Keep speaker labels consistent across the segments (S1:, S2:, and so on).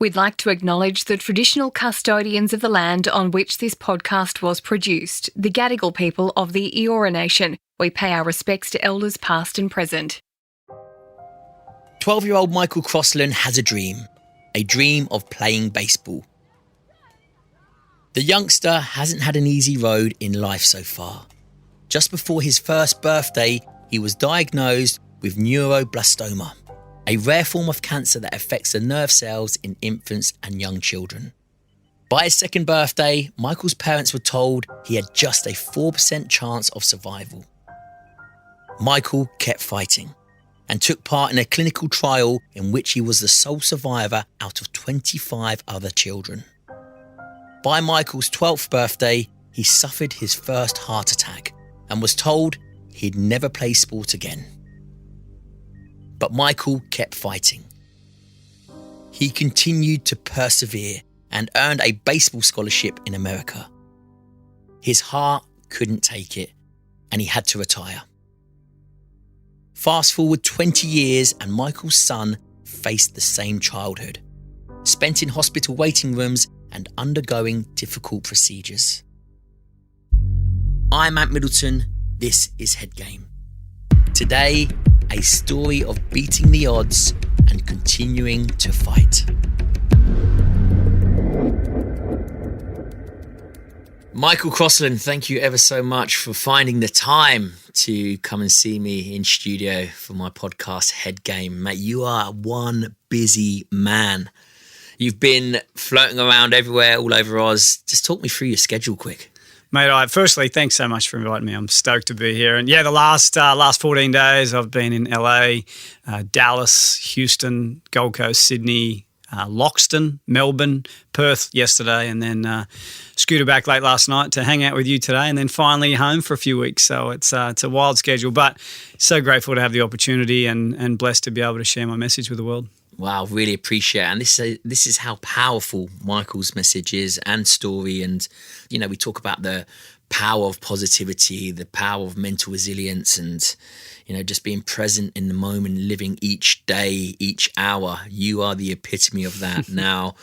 S1: We'd like to acknowledge the traditional custodians of the land on which this podcast was produced, the Gadigal people of the Eora Nation. We pay our respects to elders past and present.
S2: 12-year-old Michael Crossland has a dream of playing baseball. The youngster hasn't had an easy road in life so far. Just before his first birthday, he was diagnosed with Neuroblastoma, a rare form of cancer that affects the nerve cells in infants and young children. By his second birthday, Michael's parents were told he had just a 4% chance of survival. Michael kept fighting and took part in a clinical trial in which he was the sole survivor out of 25 other children. By Michael's 12th birthday, he suffered his first heart attack and was told he'd never play sport again. But Michael kept fighting. He continued to persevere and earned a baseball scholarship in America. His heart couldn't take it, and he had to retire. Fast forward 20 years and Michael's son faced the same childhood, spent in hospital waiting rooms and undergoing difficult procedures. I'm Middleton, this is Headgame. Today, a story of beating the odds and continuing to fight. Michael Crossland, thank you ever so much for finding the time to come and see me in studio for my podcast Headgame. Mate, you are one busy man. You've been floating around everywhere, all over Oz. Just talk me through your schedule quick.
S3: Mate, firstly, thanks so much for inviting me. I'm stoked to be here. And yeah, the last 14 days I've been in LA, Dallas, Houston, Gold Coast, Sydney, Loxton, Melbourne, Perth yesterday, and then scooted back late last night to hang out with you today, and then finally home for a few weeks. So it's a wild schedule, but so grateful to have the opportunity and blessed to be able to share my message with the world.
S2: Wow, really appreciate it. And this is how powerful Michael's message is and story. And, you know, we talk about the power of positivity, the power of mental resilience and, you know, just being present in the moment, living each day, each hour. You are the epitome of that. Now,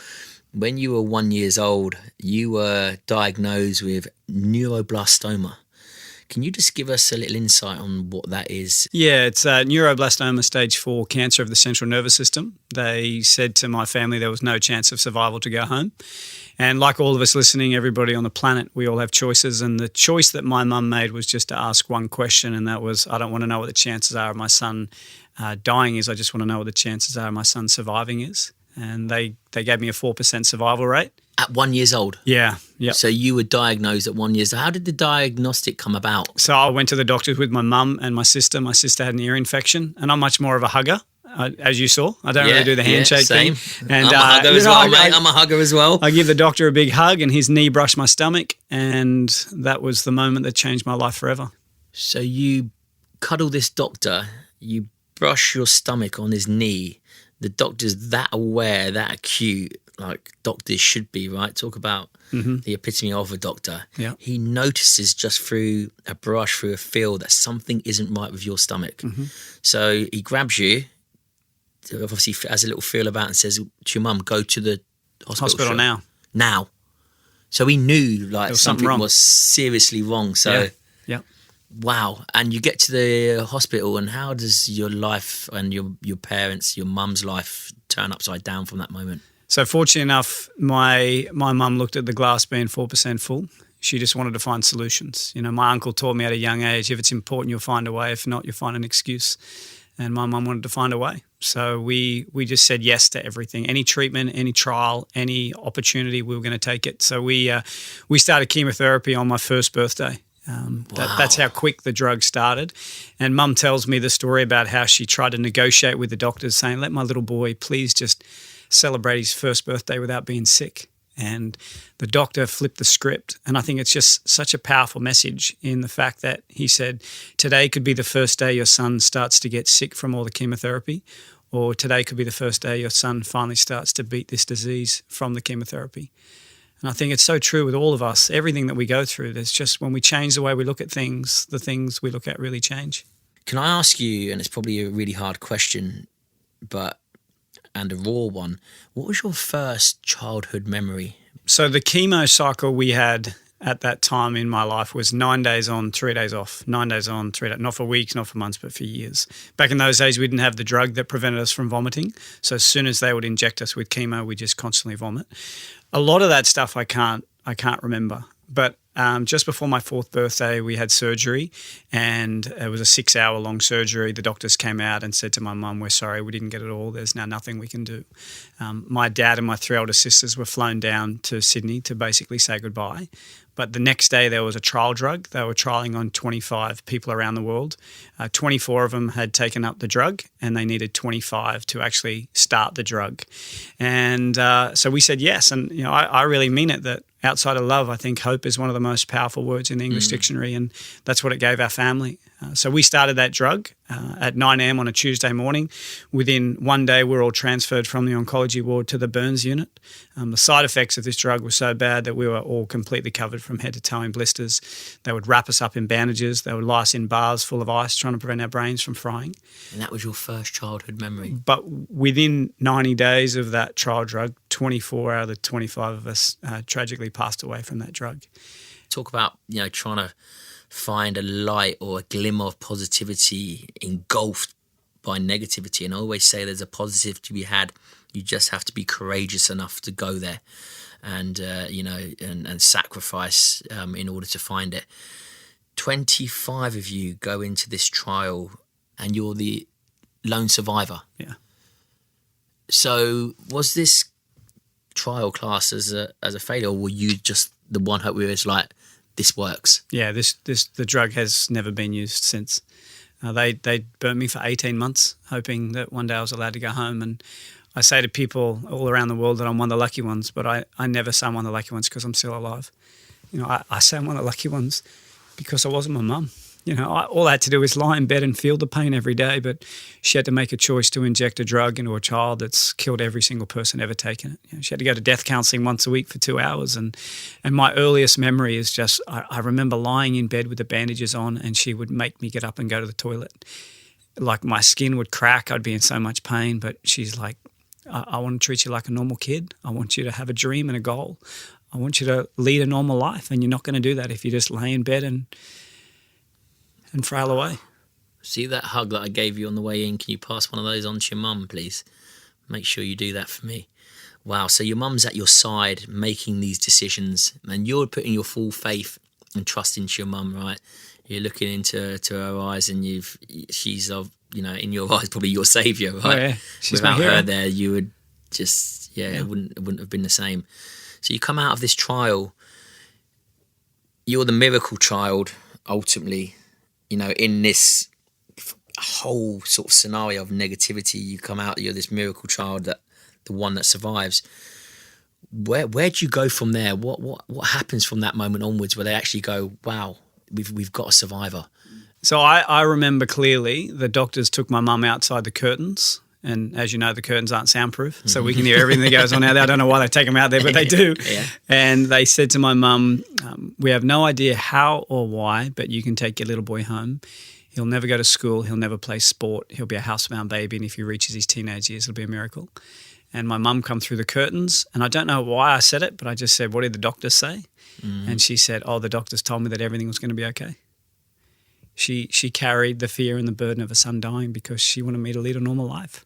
S2: when you were 1 year old, you were diagnosed with neuroblastoma. Can you just give us a little insight on what that is?
S3: Yeah, it's neuroblastoma stage 4 cancer of the central nervous system. They said to my family there was no chance of survival to go home. And like all of us listening, everybody on the planet, we all have choices. And the choice that my mum made was just to ask one question, and that was, I don't want to know what the chances are of my son dying is. I just want to know what the chances are of my son surviving is. And they gave me a 4% survival rate.
S2: At 1 year old?
S3: Yeah. Yep.
S2: So you were diagnosed at 1 year. So how did the diagnostic come about?
S3: So I went to the doctors with my mum and my sister. My sister had an ear infection, and I'm much more of a hugger, as you saw. I don't really do the handshake thing.
S2: And I'm a hugger as well, mate. I'm a hugger as well.
S3: I give the doctor a big hug, and his knee brushed my stomach, and that was the moment that changed my life forever.
S2: So you cuddle this doctor, you brush your stomach on his knee. The doctor's that aware, that acute, like doctors should be, right? Talk about the epitome of a doctor.
S3: Yeah.
S2: He notices just through a brush, through a feel, that something isn't right with your stomach. So he grabs you, obviously has a little feel about and says to your mum, go to the hospital now. So he knew like something was seriously wrong. So
S3: yeah.
S2: Wow. And you get to the hospital, and how does your life and your parents, your mum's life turn upside down from that moment?
S3: So fortunately enough, my mum looked at the glass being 4% full. She just wanted to find solutions. You know, my uncle taught me at a young age, if it's important, you'll find a way. If not, you'll find an excuse. And my mum wanted to find a way. So we just said yes to everything. Any treatment, any trial, any opportunity, we were going to take it. So we started chemotherapy on my first birthday. That's how quick the drug started. And mum tells me the story about how she tried to negotiate with the doctors, saying, let my little boy please just celebrate his first birthday without being sick. And the doctor flipped the script. And I think it's just such a powerful message in the fact that he said, today could be the first day your son starts to get sick from all the chemotherapy, or today could be the first day your son finally starts to beat this disease from the chemotherapy. And I think it's so true with all of us. Everything that we go through, there's just when we change the way we look at things, the things we look at really change.
S2: Can I ask you, and it's probably a really hard question, but and a raw one. What was your first childhood memory?
S3: So the chemo cycle we had at that time in my life was 9 days on, 3 days off. 9 days on, 3 days, not for weeks, not for months, but for years. Back in those days, we didn't have the drug that prevented us from vomiting. So as soon as they would inject us with chemo, we just constantly vomit. A lot of that stuff I can't remember. But just before my 4th birthday, we had surgery, and it was a 6-hour-long surgery. The doctors came out and said to my mum, "We're sorry, we didn't get it all. There's now nothing we can do." My dad and my 3 older sisters were flown down to Sydney to basically say goodbye. But the next day there was a trial drug. They were trialling on 25 people around the world. 24 of them had taken up the drug, and they needed 25 to actually start the drug. And so we said yes. And I really mean it, that outside of love, I think hope is one of the most powerful words in the English dictionary, and that's what it gave our family. So we started that drug at 9 a.m. on a Tuesday morning. Within 1 day, we were all transferred from the oncology ward to the burns unit. The side effects of this drug were so bad that we were all completely covered from head to toe in blisters. They would wrap us up in bandages. They would lie us in bars full of ice, trying to prevent our brains from frying.
S2: And that was your first childhood memory?
S3: But within 90 days of that trial drug, 24 out of the 25 of us tragically passed away from that drug.
S2: Talk about, trying to find a light or a glimmer of positivity engulfed by negativity. And I always say there's a positive to be had. You just have to be courageous enough to go there and, and sacrifice in order to find it. 25 of you go into this trial and you're the lone survivor.
S3: Yeah.
S2: So was this trial class as a failure, or were you just the one hope where it's like, this works?
S3: Yeah, the drug has never been used since. They burnt me for 18 months, hoping that one day I was allowed to go home. And I say to people all around the world that I'm one of the lucky ones, but I never say I'm one of the lucky ones because I'm still alive. I say I'm one of the lucky ones because I wasn't my mum. All I had to do was lie in bed and feel the pain every day, but she had to make a choice to inject a drug into a child that's killed every single person ever taken it. She had to go to death counselling once a week for 2 hours. And my earliest memory is just, I remember lying in bed with the bandages on, and she would make me get up and go to the toilet. Like my skin would crack, I'd be in so much pain, but she's like, I want to treat you like a normal kid. I want you to have a dream and a goal. I want you to lead a normal life, and you're not going to do that if you just lay in bed and frail away.
S2: See that hug that I gave you on the way in? Can you pass one of those on to your mum, please? Make sure you do that for me. Wow, so your mum's at your side making these decisions, and you're putting your full faith and trust into your mum, right? You're looking into her eyes, and she's in your eyes probably your saviour, right?
S3: Oh, yeah. She's
S2: Without
S3: my hero.
S2: her there, you would just, it wouldn't have been the same. So you come out of this trial, you're the miracle child, ultimately. In this whole sort of scenario of negativity, you come out, you're this miracle child, that the one that survives. Where do you go from there? What happens from that moment onwards, where they actually go, wow, we've got a survivor?
S3: So I remember clearly the doctors took my mum outside the curtains, and as you know, the curtains aren't soundproof, so we can hear everything that goes on out there. I don't know why they take them out there, but they do.
S2: Yeah.
S3: And they said to my mum, we have no idea how or why, but you can take your little boy home. He'll never go to school. He'll never play sport. He'll be a housebound baby, and if he reaches his teenage years, it'll be a miracle. And my mum come through the curtains, and I don't know why I said it, but I just said, what did the doctors say? And she said, the doctors told me that everything was going to be okay. She carried the fear and the burden of her son dying because she wanted me to lead a normal life.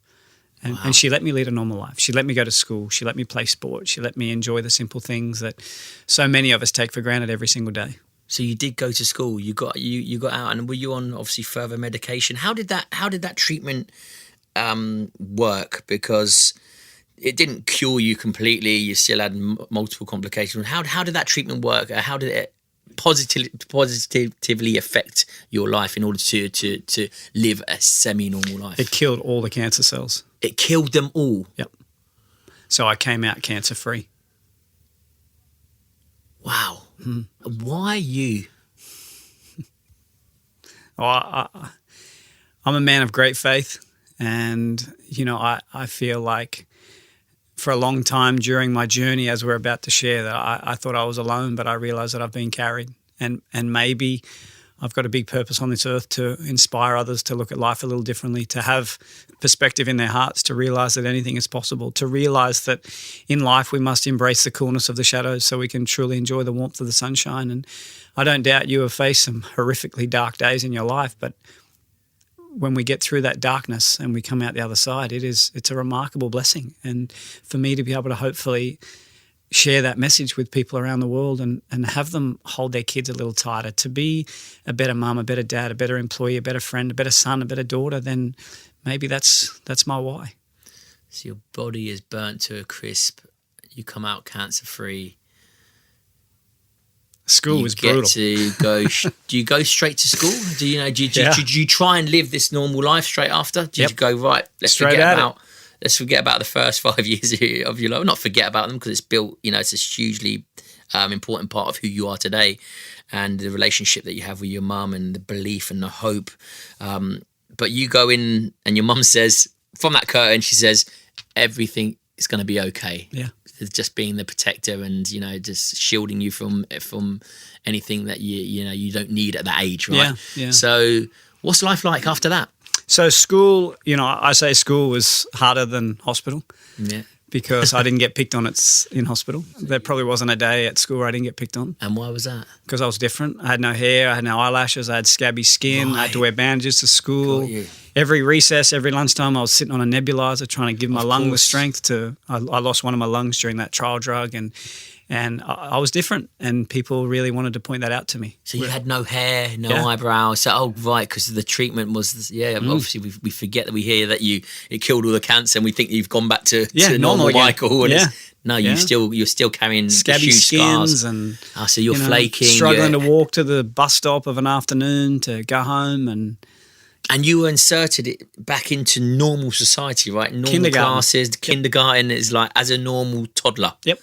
S3: And she let me lead a normal life. She let me go to school. She let me play sport. She let me enjoy the simple things that so many of us take for granted every single day.
S2: So you did go to school. You got out, and were you on obviously further medication? How did that treatment work? Because it didn't cure you completely. You still had multiple complications. How did that treatment work? How did it positively affect your life in order to live a semi-normal life?
S3: It killed all the cancer cells.
S2: It killed them all?
S3: Yep. So I came out cancer-free.
S2: Wow. Mm-hmm. Why you?
S3: I'm a man of great faith, and, I feel like for a long time during my journey, as we're about to share, that I thought I was alone, but I realised that I've been carried. And maybe I've got a big purpose on this earth to inspire others to look at life a little differently, to have perspective in their hearts, to realise that anything is possible, to realise that in life we must embrace the coolness of the shadows so we can truly enjoy the warmth of the sunshine. And I don't doubt you have faced some horrifically dark days in your life, but when we get through that darkness and we come out the other side, it's a remarkable blessing. And for me to be able to hopefully share that message with people around the world and have them hold their kids a little tighter, to be a better mum, a better dad, a better employee, a better friend, a better son, a better daughter, then maybe that's my why.
S2: So your body is burnt to a crisp. You come out cancer-free.
S3: School was brutal.
S2: To go. Do you go straight to school? Do you try and live this normal life straight after? Did you go right? Let's forget about the first 5 years of your life. Not forget about them because it's built. It's a hugely important part of who you are today, and the relationship that you have with your mum and the belief and the hope. But you go in, and your mum says from that curtain, she says everything is going to be okay.
S3: Yeah.
S2: Just being the protector and just shielding you from anything that you don't need at that age, right?
S3: Yeah.
S2: So what's life like after that?
S3: So school, I say school was harder than hospital.
S2: Yeah.
S3: Because I didn't get picked on in hospital. There probably wasn't a day at school where I didn't get picked on.
S2: And why was that?
S3: Because I was different. I had no hair, I had no eyelashes, I had scabby skin, I had to wear bandages to school. Every recess, every lunchtime, I was sitting on a nebulizer trying to give my lung the strength I lost one of my lungs during that trial drug, and I was different, and people really wanted to point that out to me.
S2: So you had no hair, no eyebrows. So, because the treatment was, obviously we forget that we hear that it killed all the cancer, and we think you've gone back to normal Michael. And you're still carrying
S3: scabby
S2: huge
S3: skins
S2: scars.
S3: And
S2: so you're flaking.
S3: Struggling to walk to the bus stop of an afternoon to go home,
S2: and you were inserted back into normal society, right? Normal classes, kindergarten is like as a normal toddler.
S3: Yep.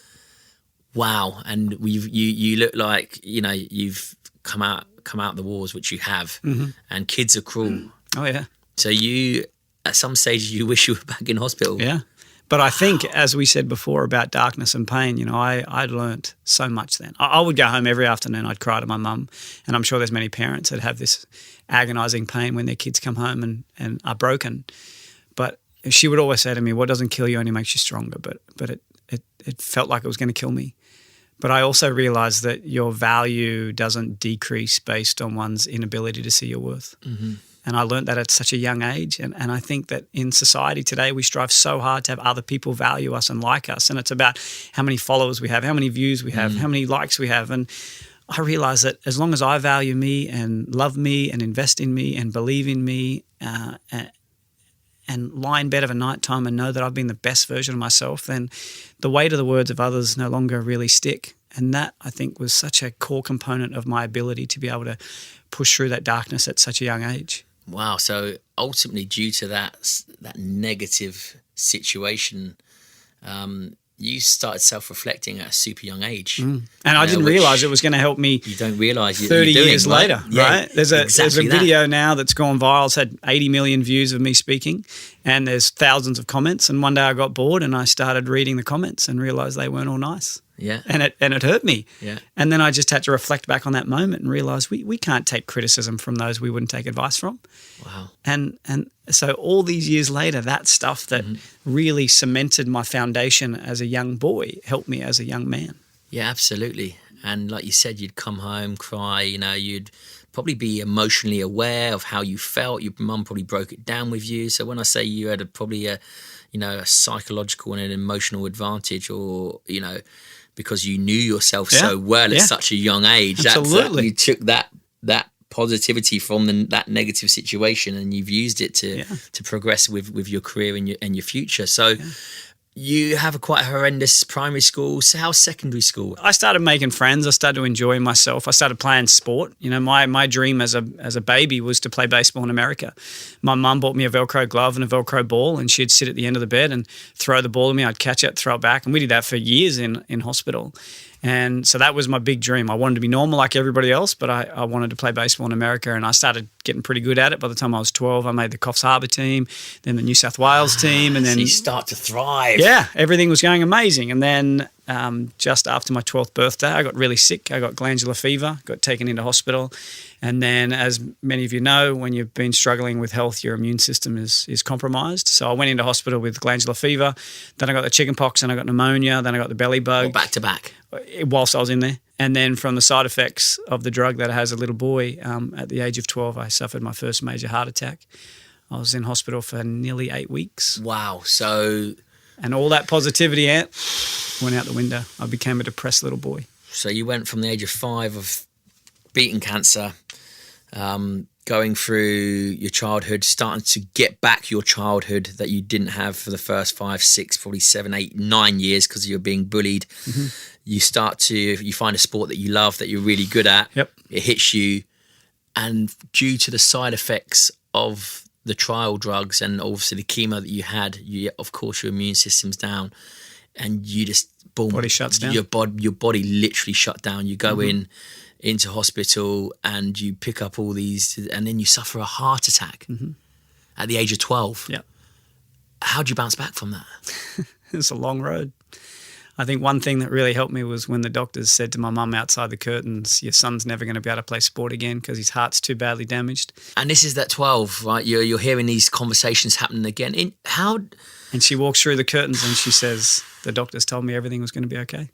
S2: Wow, and you look like you've come out the wars, which you have, and kids are cruel.
S3: Oh yeah.
S2: So at some stage you wish you were back in hospital.
S3: Yeah, but I think as we said before about darkness and pain, I'd learnt so much then. I would go home every afternoon. I'd cry to my mum, and I'm sure there's many parents that have this agonising pain when their kids come home and are broken. But she would always say to me, "What doesn't kill you only makes you stronger." But it felt like it was going to kill me. But I also realised that your value doesn't decrease based on one's inability to see your worth. Mm-hmm. And I learned that at such a young age. And I think that in society today, we strive so hard to have other people value us and like us. And it's about how many followers we have, how many views we have, how many likes we have. And I realised that as long as I value me and love me and invest in me and believe in me and lie in bed of a night time and know that I've been the best version of myself, then the weight of the words of others no longer really stick. And that, I think, was such a core component of my ability to be able to push through that darkness at such a young age.
S2: Wow. So ultimately, due to that negative situation, you started self-reflecting at a super young age. And
S3: I didn't realise it was going to help me.
S2: You don't realise
S3: 30 years later,
S2: Yeah,
S3: right? There's a video now that's gone viral. It's had 80 million views of me speaking, and there's thousands of comments. And one day I got bored and I started reading the comments and realised they weren't all nice.
S2: Yeah.
S3: And it hurt me.
S2: Yeah.
S3: And then I just had to reflect back on that moment and realise we can't take criticism from those we wouldn't take advice from.
S2: Wow.
S3: And so all these years later, that stuff that really cemented my foundation as a young boy helped me as a young man.
S2: Yeah, absolutely. And like you said, you'd come home, cry, you'd probably be emotionally aware of how you felt. Your mum probably broke it down with you. So when I say you had probably a psychological and an emotional advantage, or, because you knew yourself so well at such a young age.
S3: Absolutely.
S2: You took that positivity from that negative situation and you've used it to progress with your career and your future. So you have quite a horrendous primary school. So how's secondary school?
S3: I started making friends. I started to enjoy myself. I started playing sport. My dream as a baby was to play baseball in America. My mum bought me a Velcro glove and a Velcro ball, and she'd sit at the end of the bed and throw the ball at me. I'd catch it, throw it back. And we did that for years in hospital. And so that was my big dream. I wanted to be normal like everybody else, but I wanted to play baseball in America, and I started getting pretty good at it. By the time I was 12, I made the Coffs Harbour team, then the New South Wales team. And then
S2: so you start to thrive.
S3: Yeah, everything was going amazing. And then just after my 12th birthday. I got really sick. I got glandular fever, got taken into hospital. And then, as many of you know, when you've been struggling with health, your immune system is compromised. So I went into hospital with glandular fever. Then I got the chicken pox, and I got pneumonia. Then I got the belly bug.
S2: Back to back?
S3: Whilst I was in there. And then from the side effects of the drug that I had as a little boy, at the age of 12, I suffered my first major heart attack. I was in hospital for nearly 8 weeks.
S2: Wow. So...
S3: And all that positivity went out the window. I became a depressed little boy.
S2: So you went from the age of 5 of beating cancer, going through your childhood, starting to get back your childhood that you didn't have for the first 5, 6, probably 7, 8, 9 years because you're being bullied. Mm-hmm. You find a sport that you love, that you're really good at.
S3: Yep.
S2: It hits you. And due to the side effects of the trial drugs and obviously the chemo that you had, of course your immune system's down, and you just boom,
S3: body shuts down.
S2: Your body literally shut down. You go into hospital and you pick up all these, and then you suffer a heart attack at the age of 12.
S3: Yeah.
S2: How'd you bounce back from that?
S3: It's a long road. I think one thing that really helped me was when the doctors said to my mum outside the curtains, your son's never going to be able to play sport again because his heart's too badly damaged.
S2: And this is that 12, right? You're hearing these conversations happening again.
S3: And she walks through the curtains and she says, the doctors told me everything was going to be okay.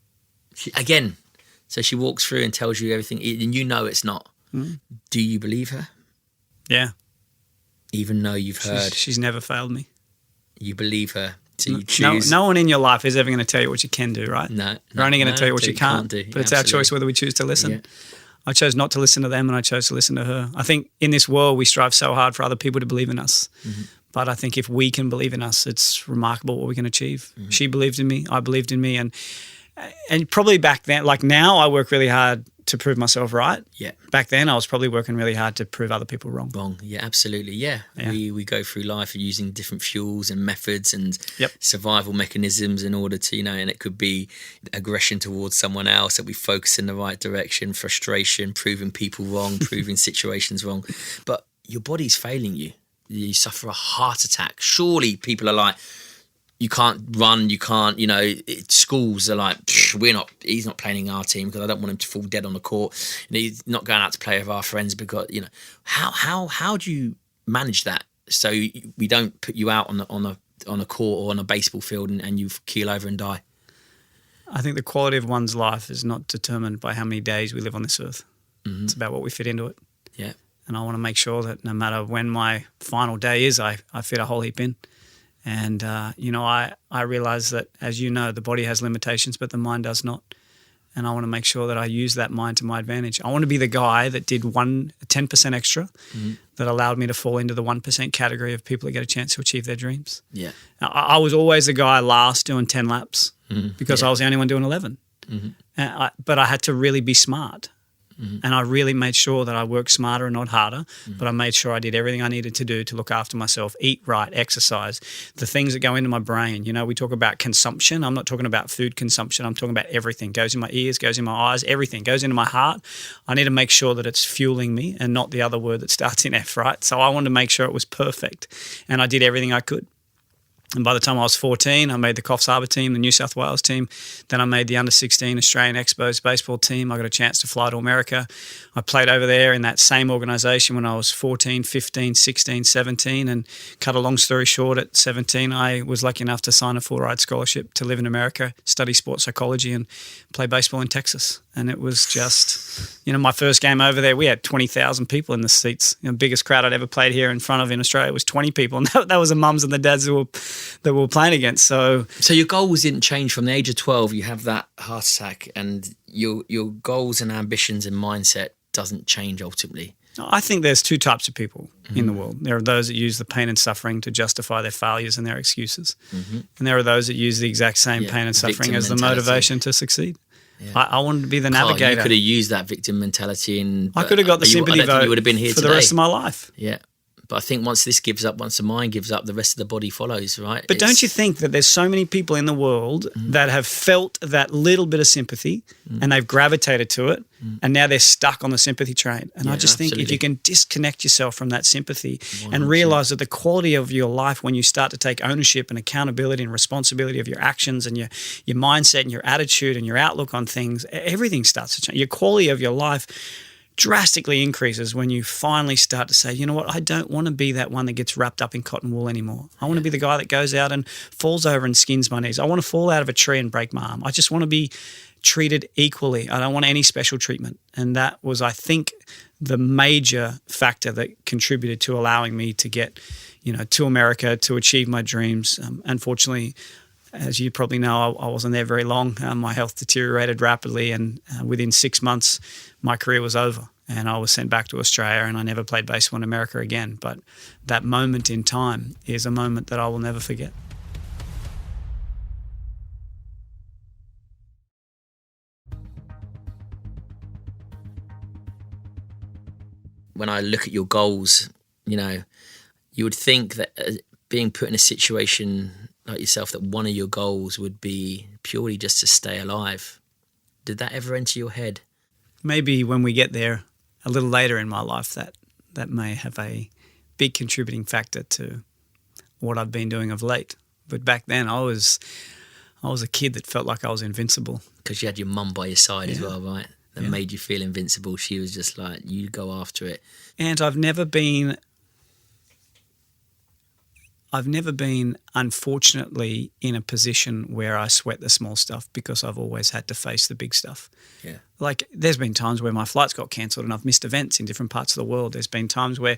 S2: So she walks through and tells you everything, and you know it's not. Mm. Do you believe her?
S3: Yeah.
S2: Even though you've heard?
S3: She's never failed me.
S2: You believe her. So you choose.
S3: No one in your life is ever going to tell you what you can do, right?
S2: No.
S3: They're only going to tell you what you can't do. But it's our choice whether we choose to listen.
S2: Yeah.
S3: I chose not to listen to them, and I chose to listen to her. I think in this world we strive so hard for other people to believe in us. Mm-hmm. But I think if we can believe in us, it's remarkable what we can achieve. Mm-hmm. She believed in me. I believed in me. And probably back then, like now I work really hard to prove myself right.
S2: Yeah.
S3: Back then I was probably working really hard to prove other people wrong.
S2: Yeah, absolutely. Yeah. We go through life using different fuels and methods and survival mechanisms in order to, and it could be aggression towards someone else, that we focus in the right direction, frustration, proving people wrong, proving situations wrong. But your body's failing you. You suffer a heart attack. Surely people are like, you can't run, you can't, schools are like, he's not playing in our team because I don't want him to fall dead on the court. And he's not going out to play with our friends because, how do you manage that so we don't put you out on a court or on a baseball field and you keel over and die?
S3: I think the quality of one's life is not determined by how many days we live on this earth. Mm-hmm. It's about what we fit into it.
S2: Yeah.
S3: And I want to make sure that no matter when my final day is, I fit a whole heap in. And, I realise that, as you know, the body has limitations, but the mind does not. And I want to make sure that I use that mind to my advantage. I want to be the guy that did 10% extra that allowed me to fall into the 1% category of people that get a chance to achieve their dreams.
S2: Yeah.
S3: Now, I was always the guy last doing 10 laps because I was the only one doing 11. Mm-hmm. But I had to really be smart. Mm-hmm. And I really made sure that I worked smarter and not harder, but I made sure I did everything I needed to do to look after myself, eat right, exercise, the things that go into my brain. We talk about consumption. I'm not talking about food consumption. I'm talking about everything. Goes in my ears, goes in my eyes, everything goes into my heart. I need to make sure that it's fueling me and not the other word that starts in F, right? So I wanted to make sure it was perfect, and I did everything I could. And by the time I was 14, I made the Coffs Harbour team, the New South Wales team. Then I made the under-16 Australian Expos baseball team. I got a chance to fly to America. I played over there in that same organisation when I was 14, 15, 16, 17. And cut a long story short, at 17, I was lucky enough to sign a full-ride scholarship to live in America, study sports psychology and play baseball in Texas. And it was just, my first game over there, we had 20,000 people in the seats. Biggest crowd I'd ever played here in front of in Australia was 20 people. And that was the mums and the dads that we were playing against. So
S2: your goals didn't change from the age of 12. You have that heart attack, and your goals and ambitions and mindset doesn't change ultimately.
S3: I think there's two types of people in the world. There are those that use the pain and suffering to justify their failures and their excuses. Mm-hmm. And there are those that use the exact same pain and suffering as the motivation to succeed. Yeah. I wanted to be the navigator.
S2: You could have used that victim mentality, and
S3: I could have got the sympathy vote
S2: you would have been here
S3: for the rest of my life.
S2: Yeah, But I think once this gives up, once the mind gives up, the rest of the body follows, right?
S3: But don't you think that there's so many people in the world that have felt that little bit of sympathy and they've gravitated to it and now they're stuck on the sympathy train? And I just think if you can disconnect yourself from that sympathy 100%. And realize that the quality of your life when you start to take ownership and accountability and responsibility of your actions and your mindset and your attitude and your outlook on things, everything starts to change. Your quality of your life drastically increases when you finally start to say, you know what, I don't want to be that one that gets wrapped up in cotton wool anymore. I want to be the guy that goes out and falls over and skins my knees. I want to fall out of a tree and break my arm. I just want to be treated equally. I don't want any special treatment. And that was, I think, the major factor that contributed to allowing me to get, to America, to achieve my dreams. Unfortunately, as you probably know, I wasn't there very long. My health deteriorated rapidly, and within 6 months, my career was over. And I was sent back to Australia, and I never played baseball in America again. But that moment in time is a moment that I will never forget.
S2: When I look at your goals, you would think that being put in a situation like yourself, that one of your goals would be purely just to stay alive. Did that ever enter your head?
S3: Maybe when we get there a little later in my life, that may have a big contributing factor to what I've been doing of late. But back then I was a kid that felt like I was invincible.
S2: Because you had your mum by your side as well, right? That made you feel invincible. She was just like, you go after it.
S3: And I've never been, unfortunately, in a position where I sweat the small stuff because I've always had to face the big stuff.
S2: Yeah.
S3: Like, there's been times where my flights got cancelled and I've missed events in different parts of the world. There's been times where,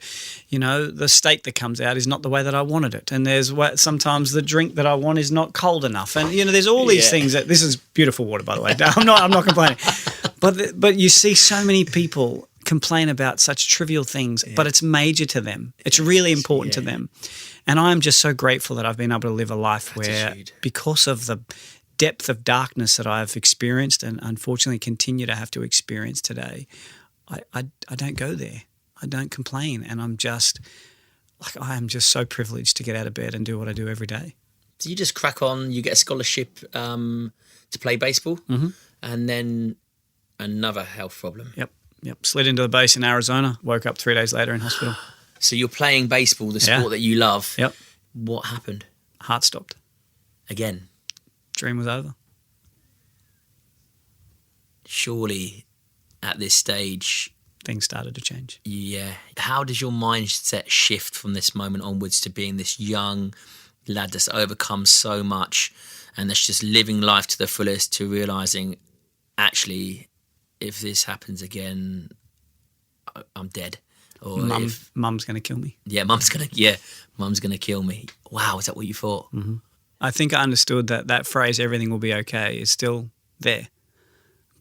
S3: the steak that comes out is not the way that I wanted it. And there's sometimes the drink that I want is not cold enough. And, there's all these things that, this is beautiful water, by the way. I'm not complaining. But you see so many people complain about such trivial things, but it's major to them. It's really important to them. And I'm just so grateful that I've been able to live a life where, because of the depth of darkness that I've experienced and unfortunately continue to have to experience today, I don't go there. I don't complain. And I'm just so privileged to get out of bed and do what I do every day.
S2: So you just crack on, you get a scholarship to play baseball, and then another health problem.
S3: Yep. Slid into the base in Arizona, woke up 3 days later in hospital.
S2: So you're playing baseball, the sport that you love.
S3: Yep.
S2: What happened?
S3: Heart stopped.
S2: Again?
S3: Dream was over.
S2: Surely at this stage,
S3: things started to change.
S2: Yeah. How does your mindset shift from this moment onwards to being this young lad that's overcome so much and that's just living life to the fullest, to realising, actually, if this happens again, I'm dead? Or
S3: mum's going to kill me.
S2: Yeah, mum's going to kill me. Wow, is that what you thought?
S3: Mm-hmm. I think I understood that phrase, everything will be okay, is still there.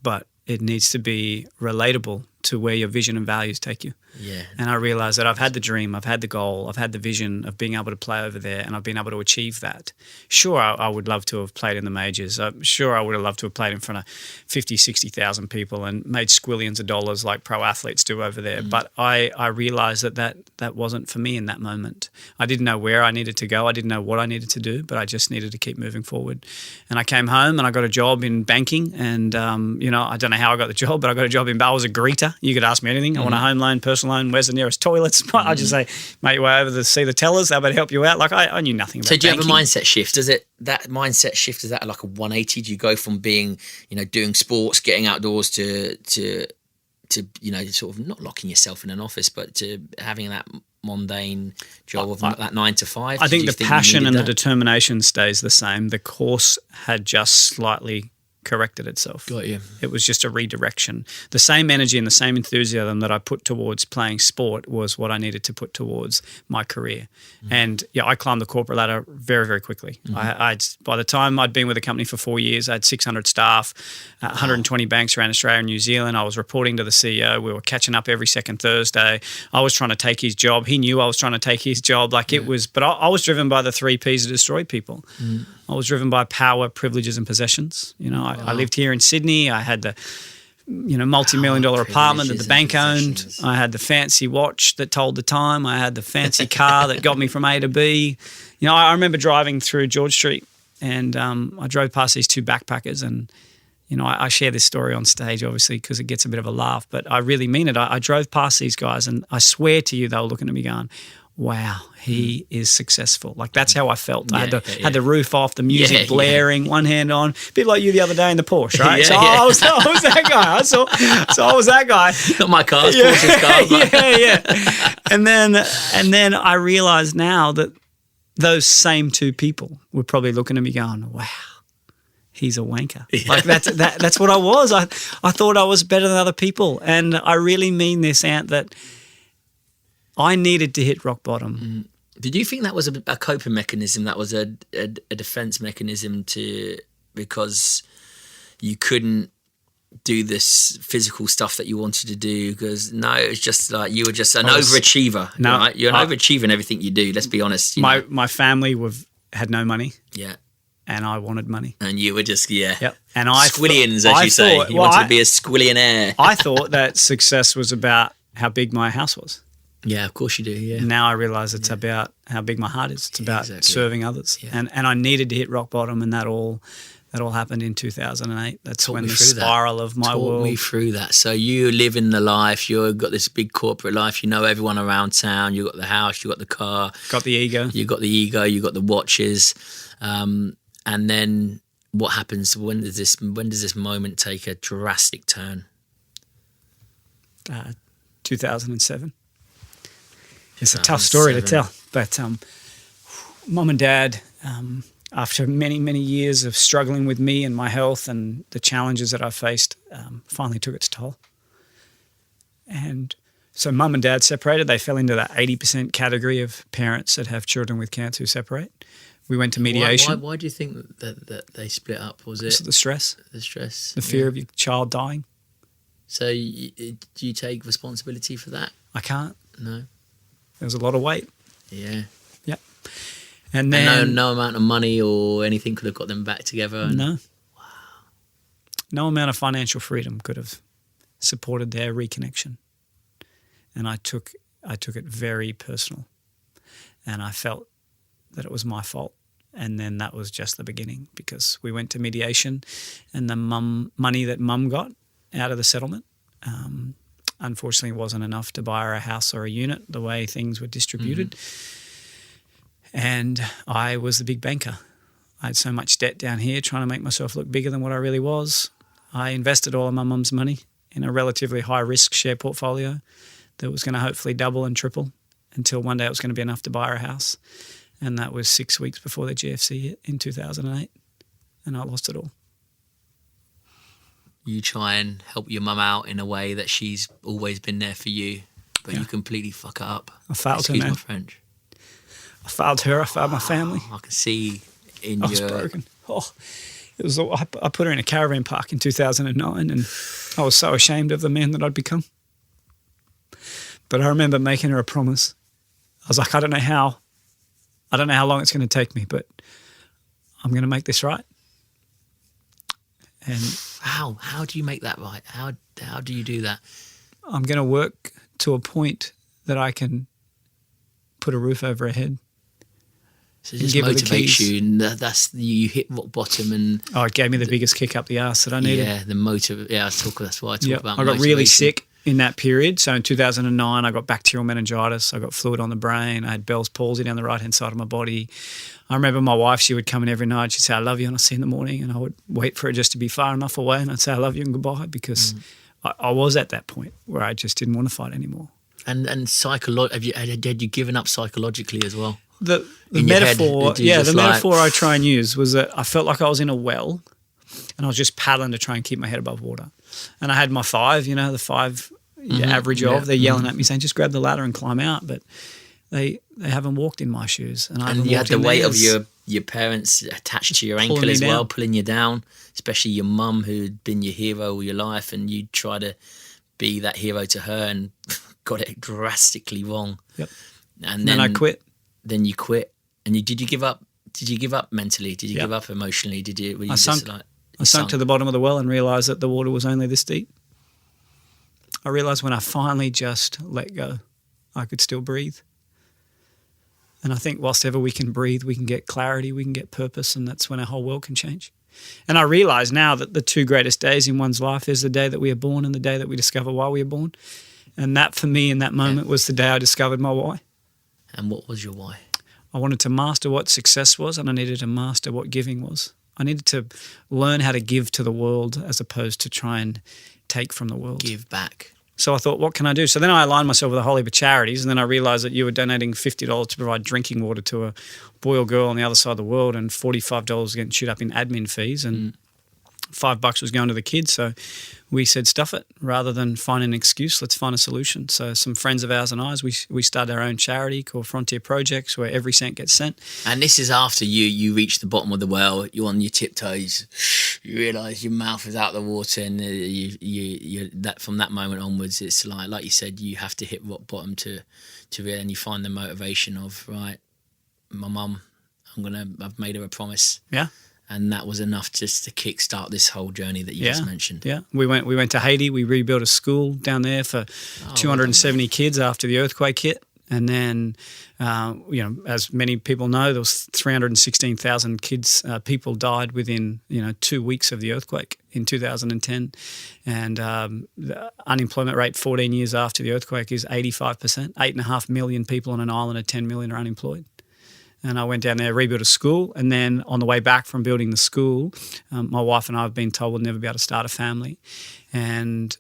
S3: But it needs to be relatable to where your vision and values take you.
S2: Yeah.
S3: And I realised that I've had the dream, I've had the goal, I've had the vision of being able to play over there, and I've been able to achieve that. Sure, I would love to have played in the majors. Sure, I would have loved to have played in front of 50, 60,000 people and made squillions of dollars like pro athletes do over there. But I realised that wasn't for me in that moment. I didn't know where I needed to go. I didn't know what I needed to do, but I just needed to keep moving forward. And I came home and I got a job in banking, and I don't know how I got the job, but I got a job in I was a greeter. You could ask me anything. I want a home loan, personal loan, where's the nearest toilets? I just say, mate, your way over to see the tellers, they'll be able to help you out. Like, I knew nothing about
S2: So do you
S3: banking.
S2: have a mindset shift? Is that like a 180? Do you go from being, doing sports, getting outdoors to sort of not locking yourself in an office, but to having that mundane job of that 9 to 5?
S3: I think the passion and the determination stays the same. The course had just slightly corrected itself.
S2: Got you.
S3: It was just a redirection. The same energy and the same enthusiasm that I put towards playing sport was what I needed to put towards my career. And I climbed the corporate ladder very, very quickly. By the time I'd been with the company for 4 years, I had 600 staff, 120 banks around Australia and New Zealand. I was reporting to the CEO. We were catching up every second Thursday. I was trying to take his job. He knew I was trying to take his job. But I was driven by the 3 Ps that destroy people. I was driven by power, privileges and possessions. I lived here in Sydney. I had the multi-million dollar apartment that the bank owned.
S2: possessions.
S3: I had the fancy watch that told the time. I had the fancy car that got me from A to B. I remember driving through George Street, and I drove past these two backpackers, and I share this story on stage, obviously, because it gets a bit of a laugh, but I really mean it. I drove past these guys, and I swear to you, they were looking at me going, wow, he is successful. Like, that's how I felt. I had the roof off, the music blaring, one hand on, a bit like you the other day in the Porsche, right? I was that guy. So I was that guy.
S2: Not my car, it's Porsche's car.
S3: Yeah. And then I realised now that those same two people were probably looking at me going, wow, he's a wanker. Yeah. Like, that's what I was. I thought I was better than other people. And I really mean this, Ant, that I needed to hit rock bottom.
S2: Did you think that was a coping mechanism? That was a defense mechanism because you couldn't do this physical stuff that you wanted to do? Because no, it was just like you were just an overachiever. No, right? You're an overachiever in everything you do. Let's be honest.
S3: My family had no money.
S2: Yeah.
S3: And I wanted money.
S2: And you were just, Yep.
S3: And
S2: squillions, as you say. You wanted to be a squillionaire.
S3: I thought that success was about how big my house was.
S2: Yeah, of course you do, yeah.
S3: Now I realise it's about how big my heart is. It's about serving others. Yeah. And I needed to hit rock bottom, and that all happened in 2008. That's when the spiral of my world.
S2: Talk me through that. So you live in the life, you've got this big corporate life, you know everyone around town, you've got the house, you've got the car.
S3: Got the ego.
S2: You've got the ego, you've got the watches. And then what happens? When does this moment take a drastic turn?
S3: 2007. It's a tough story to tell, but Mum and Dad, after many, many years of struggling with me and my health and the challenges that I faced, finally took its toll. And so Mum and Dad separated. They fell into that 80% category of parents that have children with cancer who separate. We went to mediation.
S2: Why do you think that they split up? Was it
S3: the stress?
S2: The stress.
S3: The fear of your child dying.
S2: So do you take responsibility for that?
S3: I can't.
S2: No.
S3: There was a lot of weight.
S2: Yeah.
S3: Yep. And then
S2: no amount of money or anything could have got them back together.
S3: No. Wow. No amount of financial freedom could have supported their reconnection. And I took it very personal. And I felt that it was my fault. And then that was just the beginning, because we went to mediation, and the money that Mum got out of the settlement unfortunately wasn't enough to buy her a house or a unit the way things were distributed. And I was the big banker. I had so much debt down here, trying to make myself look bigger than what I really was. I invested all of my mum's money in a relatively high-risk share portfolio that was going to hopefully double and triple until one day it was going to be enough to buy her a house. And that was 6 weeks before the GFC hit in 2008, and I lost it all.
S2: You try and help your mum out in a way that she's always been there for you, but you completely fuck it up.
S3: I failed her, man.
S2: Excuse my French.
S3: I failed her. I failed my family.
S2: I can see in
S3: I was broken. It was. I put her in a caravan park in 2009, and I was so ashamed of the man that I'd become. But I remember making her a promise. I was like, I don't know how long it's going to take me, but I'm going to make this right. And
S2: how do you make that right? How do you do that?
S3: I'm going to work to a point that I can put a roof over her head.
S2: So it just motivates you, and that's you hit rock bottom, and
S3: it gave me the biggest kick up the arse that I needed.
S2: Yeah, the motive. Yeah, that's why I talk about.
S3: I got really sick in that period. So in 2009, I got bacterial meningitis. I got fluid on the brain. I had Bell's palsy down the right-hand side of my body. I remember my wife, she would come in every night. She'd say, I love you, and I'd see in the morning, and I would wait for her just to be far enough away, and I'd say, I love you and goodbye, because I was at that point where I just didn't want to fight anymore.
S2: And had you given up psychologically as well?
S3: The metaphor, the metaphor I try and use was that I felt like I was in a well, and I was just paddling to try and keep my head above water. And I had my five, the five average of. They're yelling at me saying, just grab the ladder and climb out. But they haven't walked in my shoes. And
S2: you had the weight of your parents attached to your ankle as well, pulling you down, especially your mum, who'd been your hero all your life, and you try to be that hero to her and got it drastically wrong.
S3: Yep.
S2: And then
S3: I quit.
S2: Then you quit. And did you give up? Did you give up mentally? Did you give up emotionally? Were you
S3: I sunk to the bottom of the well and realised that the water was only this deep. I realised when I finally just let go, I could still breathe. And I think whilst ever we can breathe, we can get clarity, we can get purpose, and that's when our whole world can change. And I realise now that the two greatest days in one's life is the day that we are born and the day that we discover why we are born. And that, for me, in that moment, was the day I discovered my why.
S2: And what was your why?
S3: I wanted to master what success was, and I needed to master what giving was. I needed to learn how to give to the world as opposed to try and take from the world.
S2: Give back.
S3: So I thought, what can I do? So then I aligned myself with a whole heap of charities, and then I realised that you were donating $50 to provide drinking water to a boy or girl on the other side of the world, and $45 getting chewed up in admin fees, and $5 was going to the kids. So we said, stuff it. Rather than find an excuse, let's find a solution. So some friends of ours and I, we started our own charity called Frontier Projects, where every cent gets sent.
S2: And this is after you reach the bottom of the well, you're on your tiptoes, you realise your mouth is out of the water, and you that from that moment onwards, it's like you said, you have to hit rock bottom to really, and you find the motivation of, right, my mum, I've made her a promise.
S3: Yeah.
S2: And that was enough just to kickstart this whole journey that you just mentioned.
S3: Yeah, we went to Haiti. We rebuilt a school down there for 270 kids after the earthquake hit. And then, as many people know, there was 316,000 people died within 2 weeks of the earthquake in 2010. And the unemployment rate 14 years after the earthquake is 85%. 8.5 million people on an island of 10 million are unemployed. And I went down there, rebuilt a school, and then on the way back from building the school, my wife and I have been told we'll never be able to start a family. And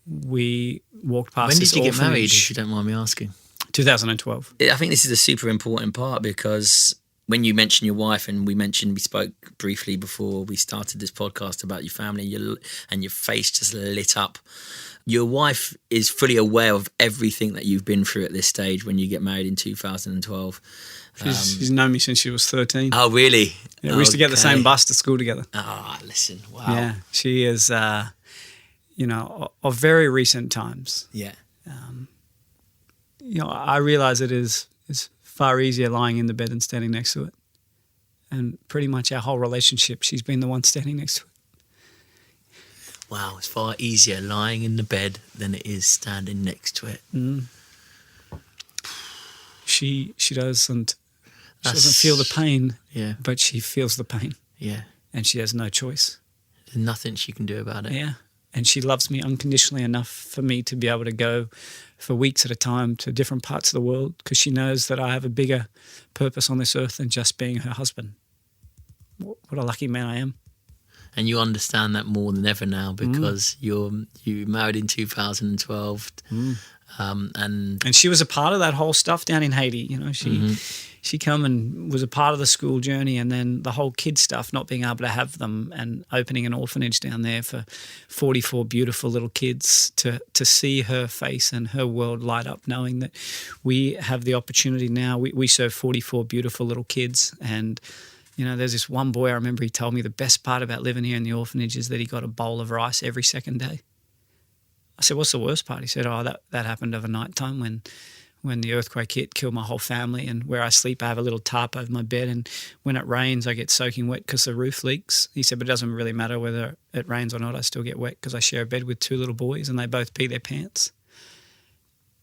S3: we walked past this orphanage.
S2: When did you get married, if you don't mind me asking?
S3: 2012.
S2: I think this is a super important part, because when you mention your wife, and we spoke briefly before we started this podcast about your family, and your face just lit up. Your wife is fully aware of everything that you've been through at this stage when you get married in 2012.
S3: She's known me since she was 13.
S2: Oh, really?
S3: Yeah, we used to get the same bus to school together.
S2: Ah, listen, wow.
S3: Yeah, she is, of very recent times.
S2: Yeah.
S3: I realise it is far easier lying in the bed than standing next to it. And pretty much our whole relationship, she's been the one standing next to it.
S2: Wow, it's far easier lying in the bed than it is standing next to it.
S3: Mm. She doesn't feel the pain, but she feels the pain.
S2: Yeah.
S3: And she has no choice.
S2: There's nothing she can do about it.
S3: Yeah. And she loves me unconditionally enough for me to be able to go for weeks at a time to different parts of the world, because she knows that I have a bigger purpose on this earth than just being her husband. What a lucky man I am.
S2: And you understand that more than ever now, because you married in 2012. And
S3: she was a part of that whole stuff down in Haiti. She come and was a part of the school journey, and then the whole kid stuff, not being able to have them, and opening an orphanage down there for 44 beautiful little kids, to see her face and her world light up, knowing that we have the opportunity now. We serve 44 beautiful little kids, and there's this one boy, I remember he told me the best part about living here in the orphanage is that he got a bowl of rice every second day. I said, what's the worst part? He said, that happened overnight time when the earthquake hit, killed my whole family, and where I sleep I have a little tarp over my bed, and when it rains I get soaking wet because the roof leaks. He said, but it doesn't really matter whether it rains or not, I still get wet because I share a bed with two little boys and they both pee their pants.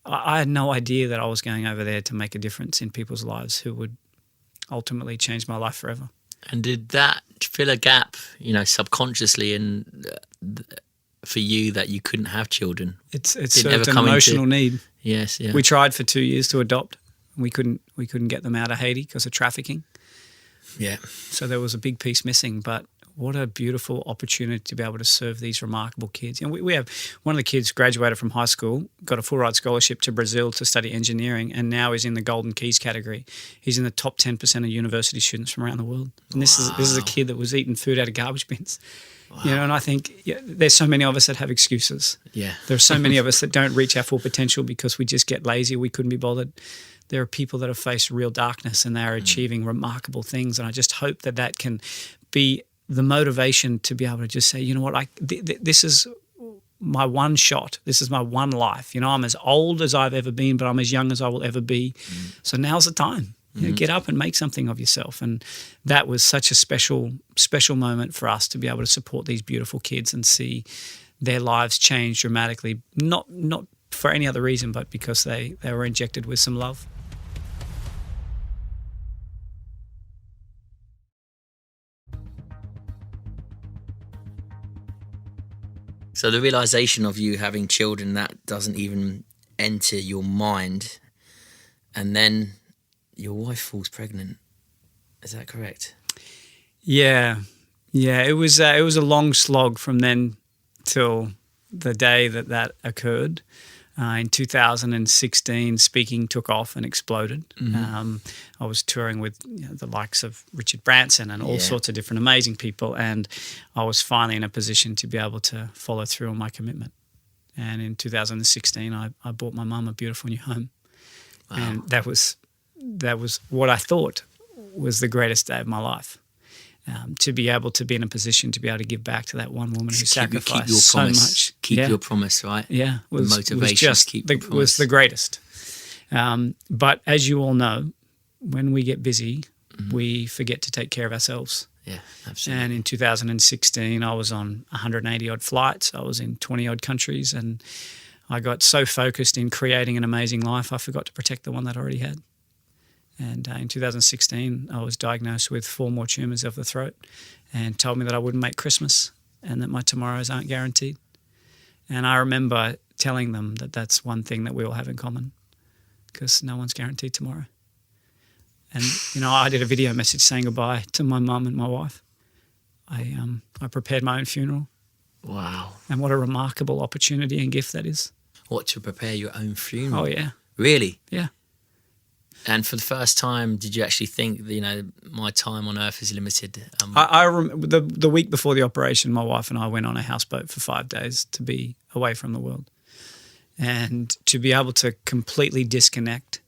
S3: I had no idea that I was going over there to make a difference in people's lives who would ultimately change my life forever.
S2: And did that fill a gap, subconsciously for you, that you couldn't have children?
S3: It's served an emotional need.
S2: Yes, yeah.
S3: We tried for 2 years to adopt. We couldn't get them out of Haiti because of trafficking.
S2: Yeah.
S3: So there was a big piece missing, but what a beautiful opportunity to be able to serve these remarkable kids. We have one of the kids graduated from high school, got a full ride scholarship to Brazil to study engineering, and now is in the Golden Keys category. He's in the top 10% of university students from around the world. And this is a kid that was eating food out of garbage bins. Wow. And I think there's so many of us that have excuses.
S2: Yeah.
S3: There are so many of us that don't reach our full potential because we just get lazy, we couldn't be bothered. There are people that have faced real darkness and they are achieving remarkable things, and I just hope that can be the motivation to be able to just say, you know what, this is my one shot. This is my one life. I'm as old as I've ever been, but I'm as young as I will ever be. So now's the time. Get up and make something of yourself. And that was such a special moment for us to be able to support these beautiful kids and see their lives changed dramatically, not for any other reason, but because they were injected with some love.
S2: So the realisation of you having children, that doesn't even enter your mind. And then your wife falls pregnant. Is that correct?
S3: Yeah. It was a long slog from then till the day that occurred. In 2016, speaking took off and exploded.
S2: Mm-hmm.
S3: I was touring with the likes of Richard Branson and all sorts of different amazing people, and I was finally in a position to be able to follow through on my commitment. And in 2016, I bought my mum a beautiful new home. Wow. And that was what I thought was the greatest day of my life. To be able to be in a position to be able to give back to that one woman who sacrificed so much.
S2: Keep your promise, right?
S3: Yeah.
S2: The motivation to keep your promise.
S3: Was the greatest. But as you all know, when we get busy, we forget to take care of ourselves.
S2: Yeah, absolutely.
S3: And in 2016, I was on 180-odd flights. I was in 20-odd countries, and I got so focused in creating an amazing life, I forgot to protect the one that I already had. And in 2016, I was diagnosed with 4 more tumours of the throat and told me that I wouldn't make Christmas and that my tomorrows aren't guaranteed. And I remember telling them that that's one thing that we all have in common, because no one's guaranteed tomorrow. And, I did a video message saying goodbye to my mum and my wife. I prepared my own funeral.
S2: Wow.
S3: And what a remarkable opportunity and gift that is.
S2: What, to prepare your own funeral?
S3: Oh, yeah.
S2: Really?
S3: Yeah.
S2: And for the first time, did you actually think that, my time on earth is limited?
S3: I remember the week before the operation, my wife and I went on a houseboat for 5 days to be away from the world. And to be able to completely disconnect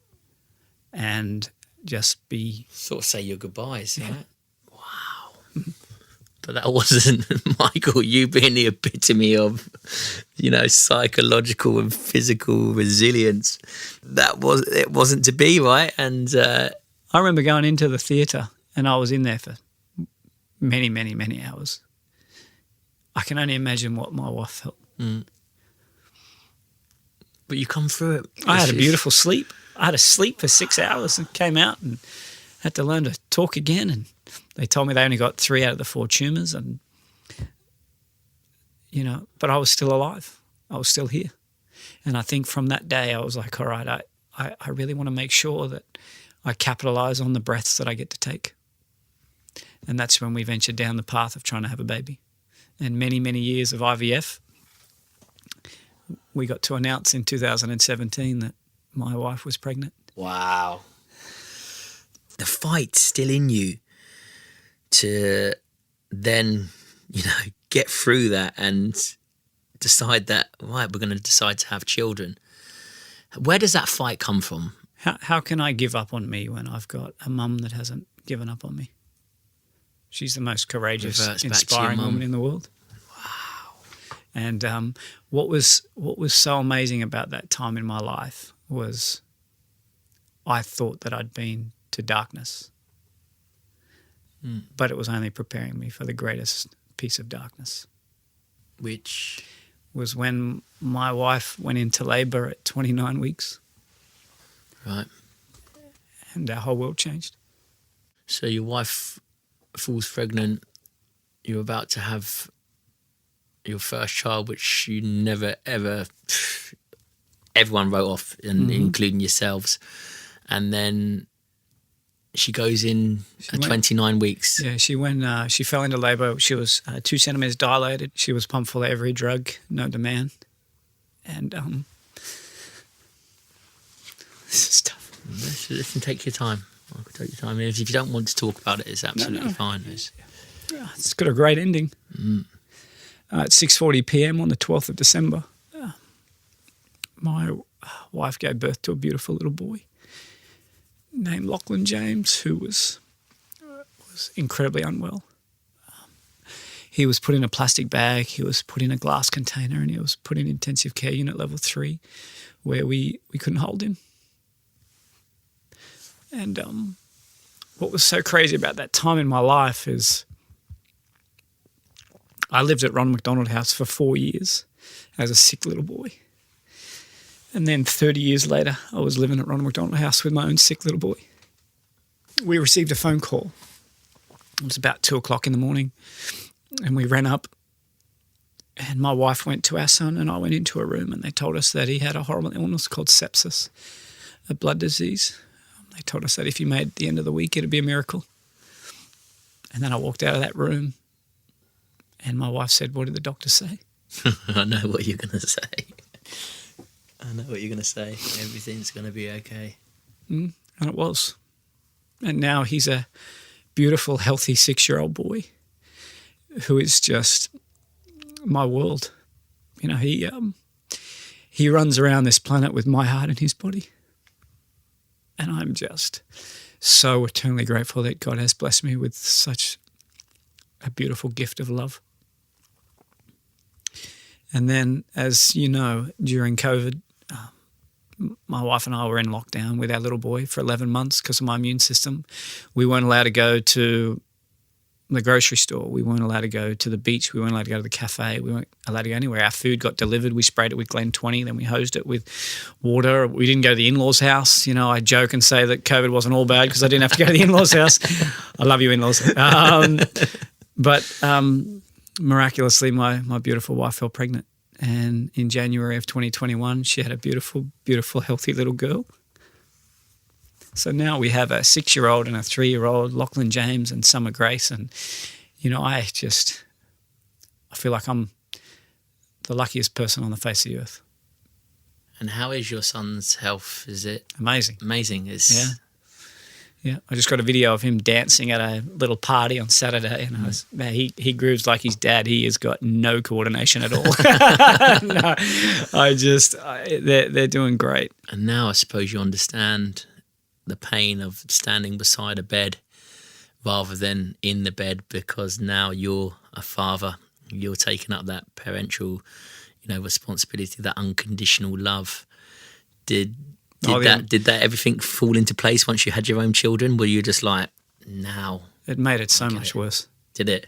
S3: and just be...
S2: Sort of say your goodbyes, right? Wow. But that wasn't, Michael, you being the epitome of, psychological and physical resilience. It wasn't to be, right? And
S3: I remember going into the theatre, and I was in there for many, many, many hours. I can only imagine what my wife felt.
S2: Mm. But you come through it.
S3: I had a beautiful sleep. I had to sleep for 6 hours and came out and had to learn to talk again, and they told me they only got 3 out of the 4 tumours, and but I was still alive. I was still here. And I think from that day I was like, all right, I really want to make sure that I capitalise on the breaths that I get to take. And that's when we ventured down the path of trying to have a baby. And many, many years of IVF, we got to announce in 2017 that my wife was pregnant.
S2: Wow. The fight's still in you to then, get through that and decide that, right, we're going to decide to have children. Where does that fight come from?
S3: How can I give up on me when I've got a mum that hasn't given up on me? She's the most courageous, inspiring woman in the world.
S2: Wow.
S3: And what was so amazing about that time in my life was I thought that I'd been to darkness, but it was only preparing me for the greatest piece of darkness.
S2: Which
S3: was when my wife went into labour at 29 weeks.
S2: Right.
S3: And our whole world changed.
S2: So your wife falls pregnant, you're about to have your first child, which you never, ever, everyone wrote off, including yourselves. And then she goes in at 29 weeks.
S3: Yeah, she fell into labour. She was 2 centimetres dilated. She was pumped full of every drug, no demand. And this is tough.
S2: Listen, take your time. Take your time. If you don't want to talk about it, it's absolutely fine.
S3: It's got a great ending. At 6:40 p.m. on the 12th of December, my wife gave birth to a beautiful little boy named Lachlan James, who was incredibly unwell. He was put in a plastic bag, he was put in a glass container, and he was put in intensive care unit level 3, where we couldn't hold him. And what was so crazy about that time in my life is I lived at Ronald McDonald House for 4 years as a sick little boy. And then 30 years later, I was living at Ronald McDonald House with my own sick little boy. We received a phone call. It was about 2:00 in the morning, and we ran up, and my wife went to our son, and I went into a room, and they told us that he had a horrible illness called sepsis, a blood disease. They told us that if he made it the end of the week, it'd be a miracle. And then I walked out of that room, and my wife said, "What did the doctor say?"
S2: I know what you're going to say. I know what you're going to say. Everything's going to be okay.
S3: And it was. And now he's a beautiful, healthy 6-year-old boy who is just my world. You know, he runs around this planet with my heart in his body. And I'm just so eternally grateful that God has blessed me with such a beautiful gift of love. And then, as you know, during COVID, my wife and I were in lockdown with our little boy for 11 months because of my immune system. We weren't allowed to go to the grocery store. We weren't allowed to go to the beach. We weren't allowed to go to the cafe. We weren't allowed to go anywhere. Our food got delivered. We sprayed it with Glen 20, then we hosed it with water. We didn't go to the in-laws' house. You know, I joke and say that COVID wasn't all bad because I didn't have to go to the in-laws' house. I love you, in-laws. But miraculously, my beautiful wife fell pregnant. And in January of 2021, she had a beautiful, beautiful, healthy little girl. So now we have a 6-year-old and a 3-year-old, Lachlan James and Summer Grace. And, you know, I feel like I'm the luckiest person on the face of the earth.
S2: And how is your son's health? Is it
S3: amazing?
S2: Amazing.
S3: Yeah. I just got a video of him dancing at a little party on Saturday, and he grooves like his dad. He has got no coordination at all. No, they're doing great.
S2: And now I suppose you understand the pain of standing beside a bed rather than in the bed, because now you're a father. You're taking up that parental, responsibility, that unconditional love. Did that everything fall into place once you had your own children? Were you just like, now?
S3: It made it so much worse.
S2: Did it?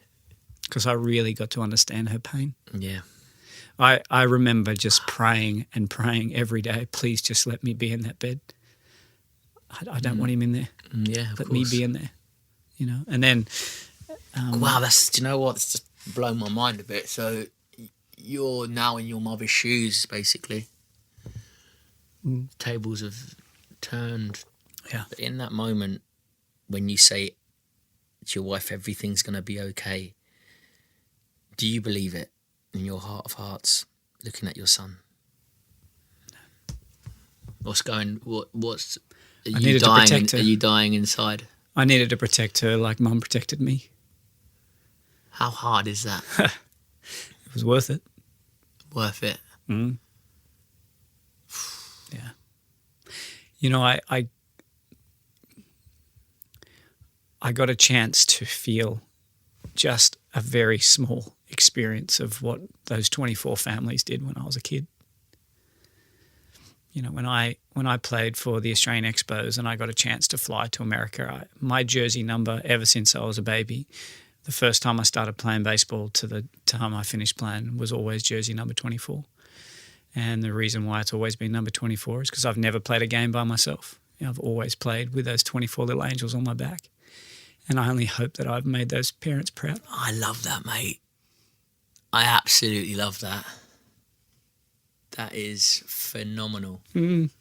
S3: Because I really got to understand her pain.
S2: Yeah.
S3: I remember just praying and praying every day, please just let me be in that bed. I don't want him in there.
S2: Yeah, of
S3: Let
S2: course.
S3: me be in there, And then...
S2: wow, do you know what? It's just blown my mind a bit. So you're now in your mother's shoes, basically. Tables have turned.
S3: Yeah.
S2: But in that moment, when you say to your wife, everything's going to be okay, do you believe it in your heart of hearts, looking at your son? What's are you dying? Are you dying inside?
S3: I needed to protect her like Mum protected me.
S2: How hard is that?
S3: It was worth it.
S2: Worth it.
S3: Mm. Yeah. I got a chance to feel just a very small experience of what those 24 families did when I was a kid. When I played for the Australian Expos and I got a chance to fly to America, my jersey number ever since I was a baby, the first time I started playing baseball to the time I finished playing, was always jersey number 24. And the reason why it's always been number 24 is because I've never played a game by myself. I've always played with those 24 little angels on my back. And I only hope that I've made those parents proud.
S2: I love that, mate. I absolutely love that. That is phenomenal. And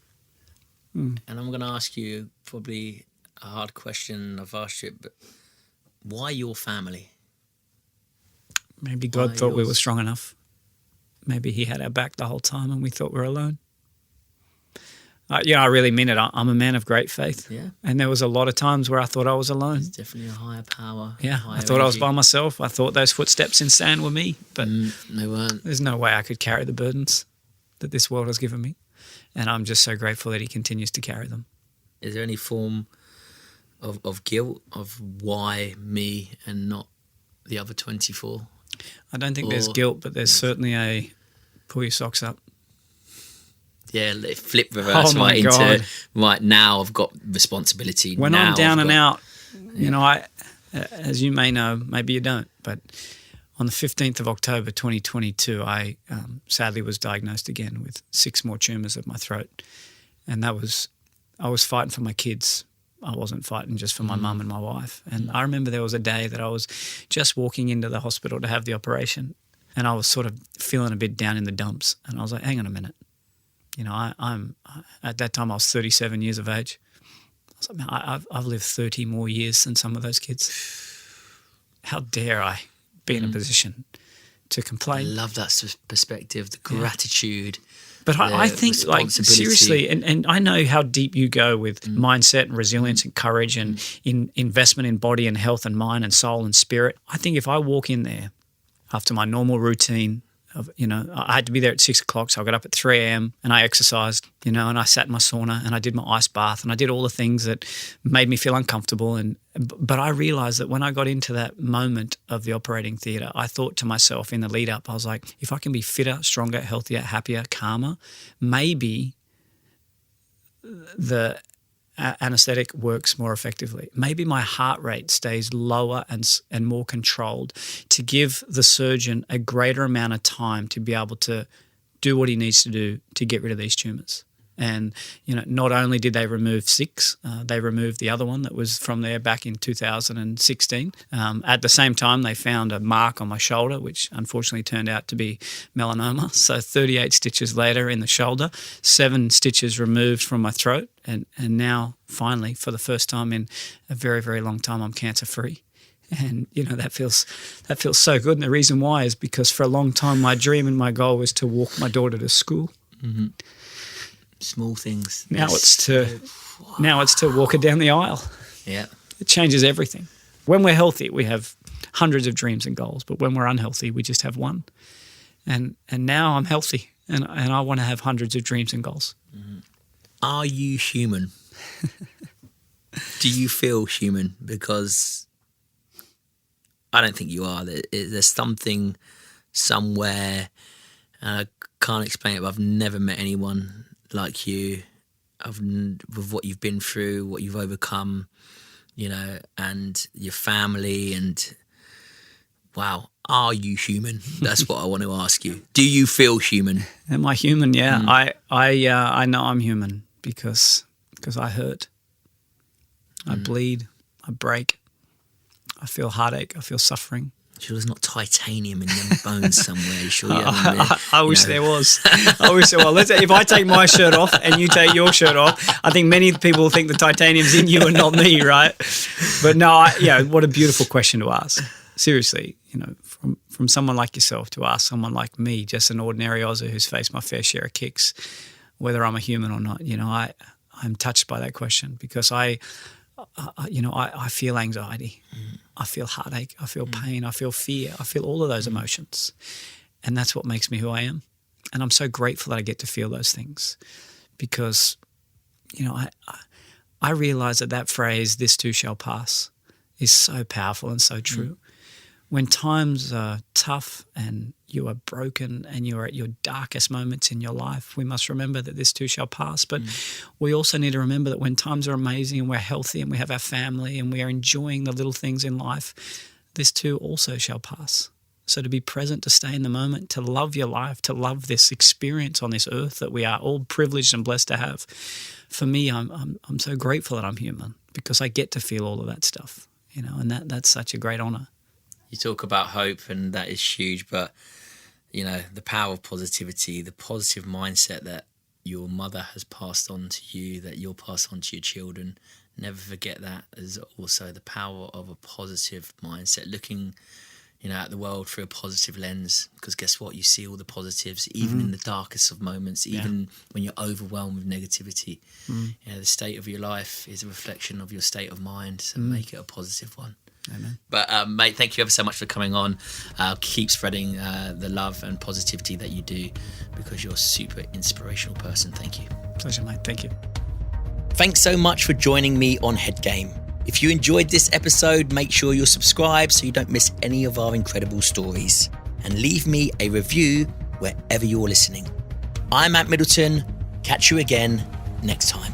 S2: I'm going to ask you probably a hard question. I've asked you it, but why your family?
S3: Maybe God thought we were strong enough. Maybe he had our back the whole time and we thought we were alone. I really mean it. I'm a man of great faith.
S2: Yeah.
S3: And there was a lot of times where I thought I was alone.
S2: There's definitely a higher power.
S3: Yeah. I thought I was by myself. I thought those footsteps in sand were me. But
S2: they weren't.
S3: There's no way I could carry the burdens that this world has given me. And I'm just so grateful that he continues to carry them.
S2: Is there any form of guilt of why me and not the other 24?
S3: I don't think there's guilt, but there's certainly a pull your socks up.
S2: Yeah, flip reverse into right now I've got responsibility.
S3: When I'm down and out, I, as you may know, maybe you don't, but On the 15th of October 2022, I sadly was diagnosed again with 6 more tumours of my throat. And I was fighting for my kids. I wasn't fighting just for my mum and my wife. And I remember there was a day that I was just walking into the hospital to have the operation, and I was sort of feeling a bit down in the dumps. And I was like, hang on a minute. I'm at that time I was 37 years of age. I was like, man, I've lived 30 more years than some of those kids. How dare I be in a position to complain?
S2: I love that perspective, the gratitude.
S3: But I think, like, seriously, and I know how deep you go with mindset and resilience and courage and in investment in body and health and mind and soul and spirit. I think if I walk in there after my normal routine, I had to be there at 6 o'clock, so I got up at 3 a.m. and I exercised, and I sat in my sauna and I did my ice bath and I did all the things that made me feel uncomfortable. But I realised that when I got into that moment of the operating theatre, I thought to myself in the lead up, I was like, if I can be fitter, stronger, healthier, happier, calmer, maybe the anaesthetic works more effectively. Maybe my heart rate stays lower and more controlled to give the surgeon a greater amount of time to be able to do what he needs to do to get rid of these tumours. And, not only did they remove 6, they removed the other one that was from there back in 2016. At the same time, they found a mark on my shoulder, which unfortunately turned out to be melanoma. So 38 stitches later in the shoulder, 7 stitches removed from my throat. And now, finally, for the first time in a very, very long time, I'm cancer-free. And, that feels so good. And the reason why is because for a long time, my dream and my goal was to walk my daughter to school. Mm-hmm.
S2: Small things.
S3: Now it's to walk her down the aisle.
S2: Yeah.
S3: It changes everything. When we're healthy, we have hundreds of dreams and goals, but when we're unhealthy, we just have one. And now I'm healthy, and I want to have hundreds of dreams and goals.
S2: Mm-hmm. Are you human? Do you feel human? Because I don't think you are. There's something somewhere, and I can't explain it, but I've never met anyone like you, with what you've been through, what you've overcome, and your family, and wow, are you human? That's what I want to ask you. Do you feel human?
S3: Am I human? Yeah, I know I'm human because I hurt, I bleed, I break, I feel heartache, I feel suffering.
S2: Sure there's not titanium in them bones somewhere. Sure
S3: I wish there was. I wish there was. If I take my shirt off and you take your shirt off, I think many people think the titanium's in you and not me, right? But no, what a beautiful question to ask. Seriously, from someone like yourself to ask someone like me, just an ordinary Aussie who's faced my fair share of kicks, whether I'm a human or not, I'm touched by that question because I feel anxiety. I feel heartache. I feel pain. I feel fear. I feel all of those emotions. And that's what makes me who I am. And I'm so grateful that I get to feel those things because, I realize that phrase, this too shall pass, is so powerful and so true. When times are tough and you are broken and you are at your darkest moments in your life, we must remember that this too shall pass. But we also need to remember that when times are amazing and we're healthy and we have our family and we are enjoying the little things in life, this too also shall pass. So to be present, to stay in the moment, to love your life, to love this experience on this earth that we are all privileged and blessed to have. For me, I'm so grateful that I'm human because I get to feel all of that stuff, and that's such a great honour.
S2: You talk about hope, and that is huge, but the power of positivity, the positive mindset that your mother has passed on to you, that you'll pass on to your children. Never forget that. There's also the power of a positive mindset, looking at the world through a positive lens, because guess what? You see all the positives, even in the darkest of moments, even when you're overwhelmed with negativity. The state of your life is a reflection of your state of mind, so make it a positive one.
S3: Amen.
S2: But mate, thank you ever so much for coming on. Keep spreading the love and positivity that you do, because you're a super inspirational person. Thank you.
S3: Pleasure, mate. Thank you.
S2: Thanks so much for joining me on Head Game. If you enjoyed this episode, make sure you're subscribed so you don't miss any of our incredible stories. And leave me a review wherever you're listening. I'm Middleton. Catch you again next time.